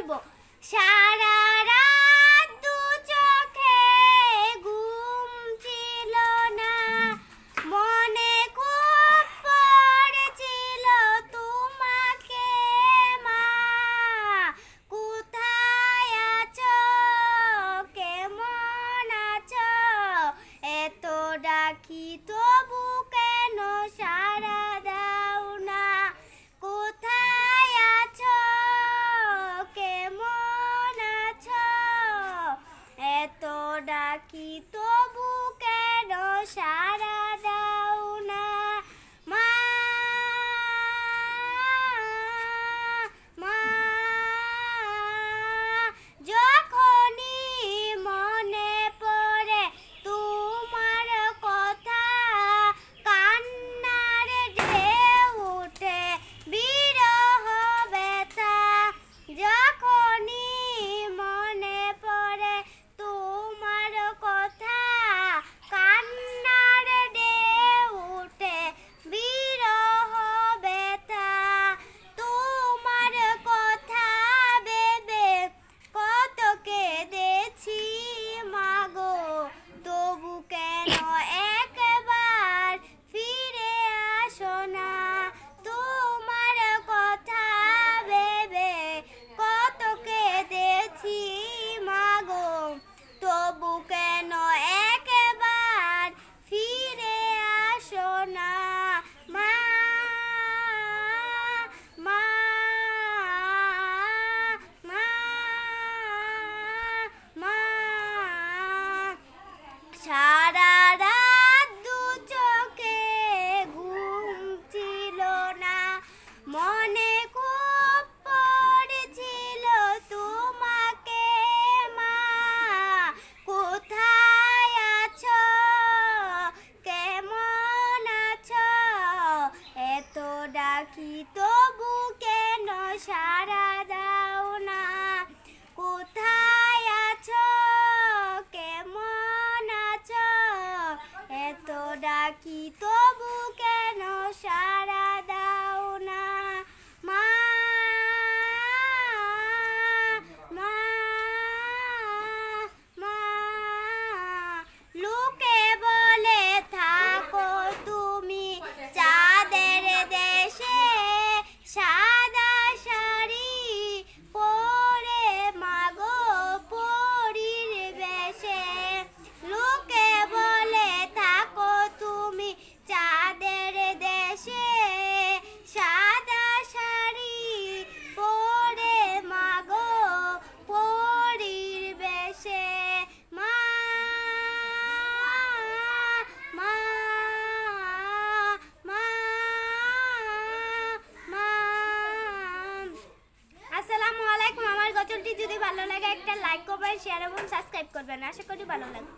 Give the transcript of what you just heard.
বলবো। সারা রাত দু চোখে ঘুম ছিল না, মনে খুব পড়েছিল তোমাকে মা। কোথায় আছো, কেমন আছো, এত ডাকি তবু কেন সারা দাও না। কোথায় আছো, কেমন আছো, এত ডাকি তবু কেন সারা দাও না। মা মা যখনই মনে পড়ে তোমার কথা, কান্নার ঢেউ ওঠে বিরহ ব্যথা। যখনই মনে পড়ে তোমার কথা, কান্নার ঢেউ ওঠে বিরহ ব্যথা। তোমার কথা ভেবে কত কেঁদেছি মাগো, তবু কেন একবার ফিরে আসো না। তোমার কথা ভেবে কত কেঁদেছি মাগো, তবু কেন একবার ফিরে আসো না। মা মা মা মা সারা রাত দু চোখে ঘুম ছিল না, মনে খুব পড়েছিল তোমাকে মা। কোথায় আছো, কেমন আছো, এত ডাকি তবু কেন সারা দাও না। কোথায় আছো, কেমন আছো, এত ডাকি তবু কেন সারা দাও না। মা মা মা লোকে বলে থাকো তুমি চাঁদের দেশে, সাদা শাড়ি পরে মাগো পরীর বেশে। লোকে বলে থাকো তুমি চাঁদের দেশে, সাদা শাড়ি পরে মাগো পরীর বেশে। মা মা মা মা আসসালামু আলাইকুম। আমার গজলটি যদি ভালো লাগে একটা লাইক করবেন, শেয়ার এবং সাবস্ক্রাইব করবেন। আশা করি ভালো লাগবে।